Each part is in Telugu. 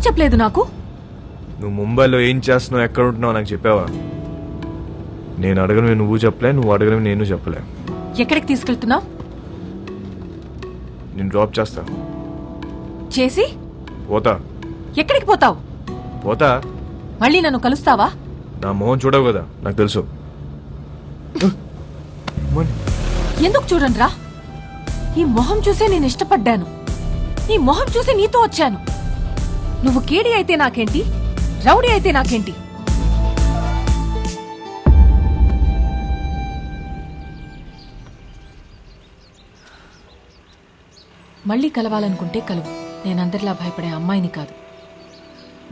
చెప్పలేదు నాకు? నువ్వు ముంబైలో ఏం చేస్తున్నావు, ఎక్కడ ఉంటున్నావు నాకు చెప్పావా? నేను అడగను నువ్వు చెప్పలే, నువ్వు అడగను నేను చెప్పలే. ఎక్కడికి తీసుకెళ్తున్నావు? నేను డ్రాప్ చేస్తా. చేసి పోతా. ఎక్కడికి పోతావు? పోతా. మళ్ళీ నన్ను కలుస్తావా? నా మొహం చూడవు కదా, నాకు తెలుసు. ఎందుకు చూడండిరా, ఈ మొహం చూసే నేను ఇష్టపడ్డాను. ఈ మొహం చూసి నీతో వచ్చాను. నువ్వు కేడి అయితే నాకేంటి, రౌడీ అయితే నాకేంటి? మళ్ళీ కలవాలనుకుంటే కలువు. నేనందరిలా భయపడే అమ్మాయిని కాదు.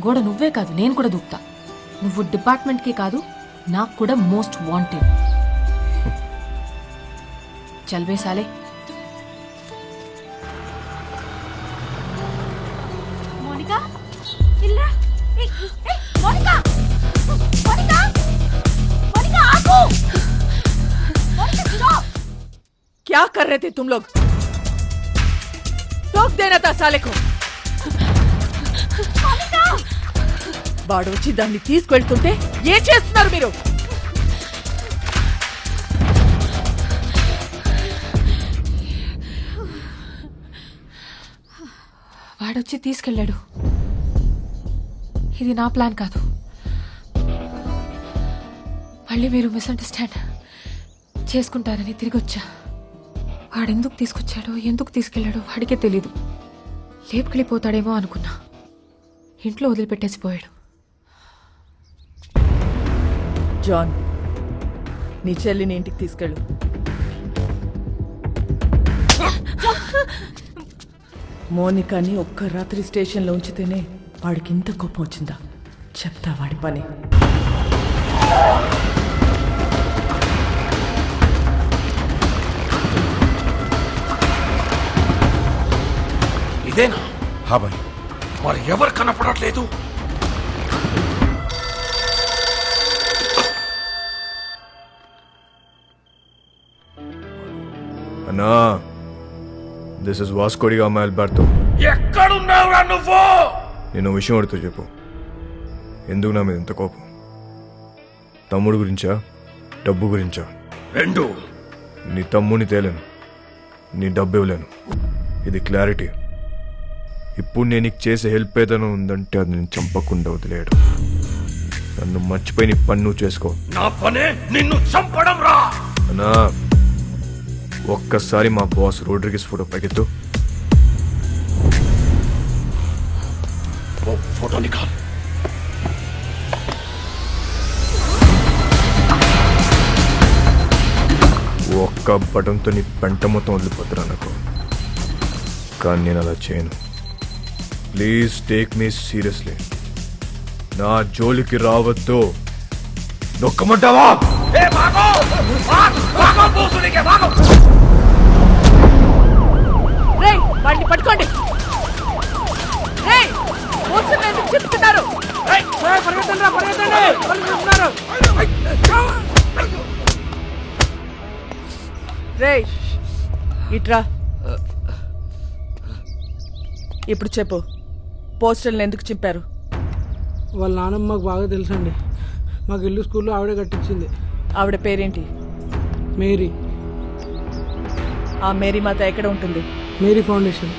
గోడ నువ్వే కాదు, నేను కూడా దూకుతా. నువ్వు డిపార్ట్మెంట్కి కాదు, నాకు కూడా మోస్ట్ వాంటెడ్. చల్వే సాలే. మోనికా, ఇల్లా. మోనికా, మోనికా, మోనికా, ఆగు. మోనికా, स्टॉप. क्या कर रहे थे तुम लोग? टोक देना था साले को. వాడు వచ్చి దాన్ని తీసుకెళ్తుంటే ఏం చేస్తున్నారు మీరు? వాడొచ్చి తీసుకెళ్ళాడు. ఇది నా ప్లాన్ కాదు. మళ్ళీ మీరు మిస్అండర్స్టాండ్ చేసుకుంటారని తిరిగి వచ్చా. వాడెందుకు తీసుకొచ్చాడో, ఎందుకు తీసుకెళ్లాడో వాడికే తెలీదు. లేపుకెళ్ళిపోతాడేమో అనుకున్నా. ఇంట్లో వదిలిపెట్టేసిపోయాడు. జాన్, నీ చెల్లిని ఇంటికి తీసుకెళ్ళు. మోనికాని ఒక్క రాత్రి స్టేషన్లో ఉంచితేనే వాడికి ఇంత కోపం వచ్చిందా? చెప్తా వాడి పని. ఇదేనా? హా భాయ్. మరి ఎవరు కనపడట్లేదు? అన్నా, this is Vasco da Gama Alberto. ఎక్కడున్నావురా నువ్వు? నేను విషయం అడుగుతూ చెప్పు. ఎందుకు నా మీద ఎంత కోపం? తమ్ముడు గురించా, డబ్బు గురించా? రెండు. నీ తమ్ముడిని తేలేను, నీ డబ్బు ఇవ్వలేను. ఇది క్లారిటీ. ఇప్పుడు నేను నీకు చేసే హెల్ప్ ఏదైనా ఉందంటే అది నేను చంపకుండా వదిలేయడు. నన్ను మర్చిపోయి నీ పని నువ్వు చేసుకో. నా పనే నిన్ను చంపడం రా. అన్నా, ఒక్కసారి మా బాస్ రోడ్రిగిస్ ఫోటో పైకెత్తు. ఫోటో నికాల్. ఒక్క బటన్తో నీ పెంట మొత్తం వదిలిపోతురా నాకు. కానీ నేను అలా చేయను. Please take me seriously. నా జోలికి రావద్దు. నొక్కమంటావా? వాడిని పట్టుకోండి. చెప్తున్నారు. రేయ్, ఇట్రా. ఇప్పుడు చెప్పు, పోస్టర్లు ఎందుకు చింపారు? వాళ్ళ నాన్నమ్మ మాకు బాగా తెలుసండి. మాకు ఇల్లు స్కూల్లో ఆవిడే కట్టించింది. ఆవిడ పేరేంటి? మేరీ. ఆ మేరీ మాత ఎక్కడ ఉంటుంది? Mary foundation.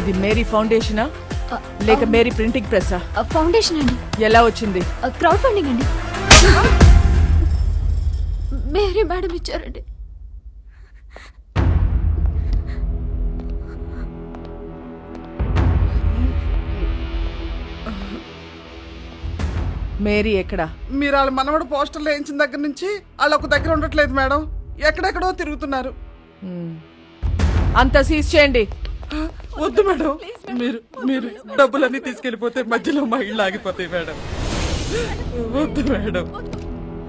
ఇది మేరీ ఫౌండేషనా లేక మేరీ ప్రింటింగ్ ప్రెస్సా? ఫౌండేషన్ అండి. ఎలా వచ్చింది? క్రౌడ్ ఫండింగ్ అండి. మేరీ మేడం ఇచ్చారండి. మేరీ ఎక్కడా? మీరు వాళ్ళ మనవడు పోస్టర్లు వేయించిన దగ్గర నుంచి వాళ్ళు ఒక దగ్గర ఉండట్లేదు మేడం. ఎక్కడెక్కడో తిరుగుతున్నారు. అంతా సీజ్ చేయండి. వద్దు మేడం, మీరు మీరు డబ్బులన్నీ తీసుకెళ్ళిపోతే మధ్యలో మా ఇళ్ళు ఆగిపోతాయి మేడం. వద్దు మేడం.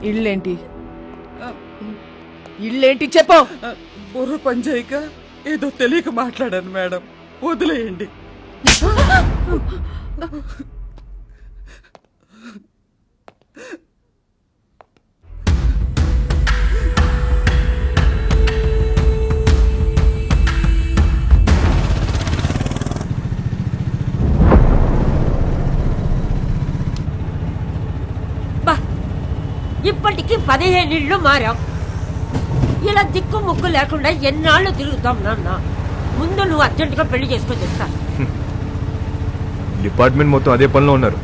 ఇళ్ళేంటి? ఇళ్ళేంటి చెప్పు. బుర్ర పనిచేయక ఏదో తెలియక మాట్లాడాను మేడం, వదిలేయండి. 15 ఇళ్ళు మారాం. ఇలా దిక్కు ముక్కు లేకుండా ఎన్నాళ్ళు తిరుగుతాం నాన్న. ముందు నువ్వు అర్జెంటుగా పెళ్లి చేసుకొని చెప్తా. డిపార్ట్మెంట్ మొత్తం అదే పనిలో ఉన్నారు.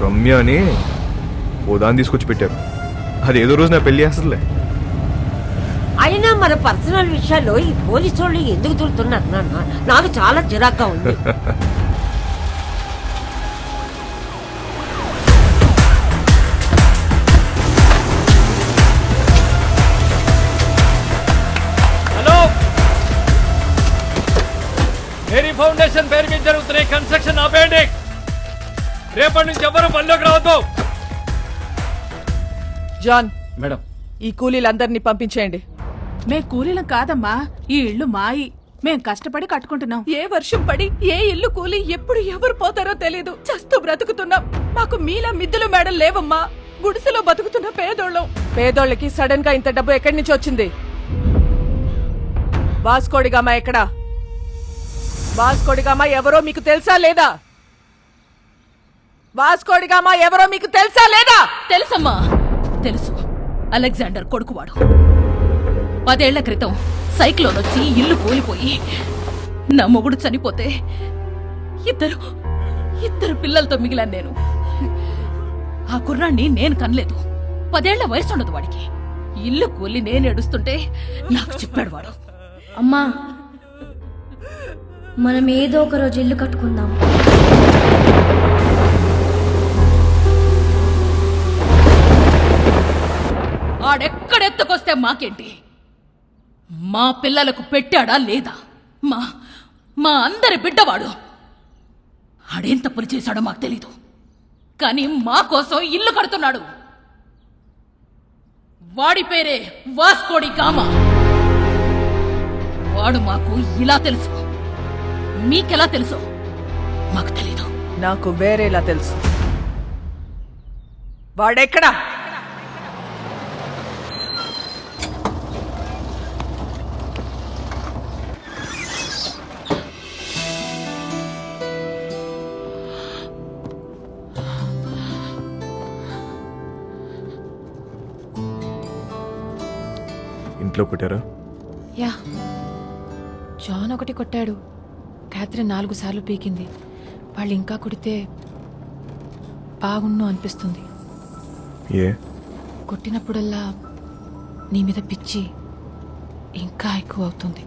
రమ్య అని ఓ దాన్ని తీసుకొచ్చి పెట్టారు. అది ఏదో రోజు నా పెళ్లి చేస్తుందిలే. అయినా మన పర్సనల్ విషయాల్లో ఈ పోలీసు వాళ్ళు ఎందుకు తిరుగుతున్నారు నాన్న? నాకు చాలా చిరాగ్గా ఉంది. హలో, మేరీ ఫౌండేషన్ పేరు మీద జరుగుతున్న కన్స్ట్రక్షన్ ఆపేయండి. రేపటి నుంచి ఎవరు పనిలోకి రావద్దు. జాన్, మేడం, ఈ కూలీలందరినీ పంపించేయండి. మే కూలీలం కాదమ్మా, ఈ ఇల్లు మాయి. మేం కష్టపడి కట్టుకుంటున్నాం. ఏ వర్షం పడి ఏ ఇల్లు కూలి ఎప్పుడు ఎవరు పోతారో తెలీదు. చస్తూ బ్రతుకుతున్నాం. మాకు మీలా మిద్దులు మేడలు లేవమ్మా. గుడిసెలో బతుకుతున్న పేదోళ్ళం. పేదోళ్ళకి సడన్ గా ఇంత డబ్బు ఎక్కడి నుంచి వచ్చింది? వాస్కోడిగామా ఎక్కడా? వాస్కోడిగామా ఎవరో మీకు తెలుసా లేదా? వాస్కోడిగామా ఎవరో మీకు తెలుసా లేదా? తెలుసమ్మా, తెలుసు. అలెగ్జాండర్ కొడుకువాడు. 10 ఏళ్ల క్రితం సైక్లోన్ వచ్చి ఇల్లు కూలిపోయి నా మొగుడు చనిపోతే ఇద్దరు పిల్లలతో మిగిలాను నేను. ఆ కుర్రాన్ని నేను కనలేదు. 10 ఏళ్ల వయసు ఉండదు వాడికి. ఇల్లు కూలి నేను ఏడుస్తుంటే నాకు చెప్పాడు వాడు. అమ్మా, మనం ఏదో ఒక రోజు ఇల్లు కట్టుకుందాం. ఆడెక్కడెత్తుకొస్తే మాకేంటి? మా పిల్లలకు పెట్టాడా లేదా? మా అందరి బిడ్డవాడు. ఆడేం తప్పులు చేశాడో మాకు తెలీదు, కానీ మా కోసం ఇల్లు కడుతున్నాడు. వాడి పేరే వాస్కోడి గామా. వాడు మాకు ఇలా తెలుసు. మీకెలా తెలుసు మాకు తెలీదు. నాకు వేరేలా తెలుసు. వాడెక్కడా? ఇంట్లో కొట్టారా? యా, జాన్ ఒకటి కొట్టాడు. క్యాథరిన్ 4 సార్లు పీకింది. వాళ్ళు ఇంకా కొడితే బాగుండు అనిపిస్తుంది. ఏ? కొట్టినప్పుడల్లా నీ మీద పిచ్చి ఇంకా ఎక్కువ అవుతుంది.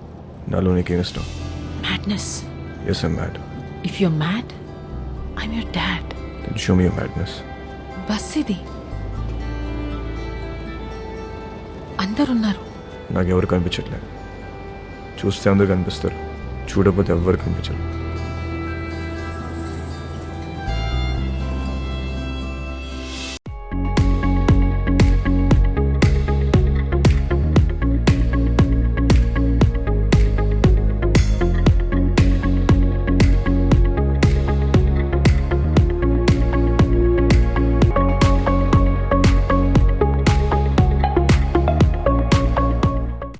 నాలో నీకేం ఇష్టం? Madness. Yes, I'm mad. If you're mad, I'm your dad. Then show me your madness. బస్ ఇది. అందరున్నారు. నాకెవరు కనిపించట్లేదు. చూస్తే అందరు కనిపిస్తారు, చూడకపోతే ఎవ్వరు కనిపించరు.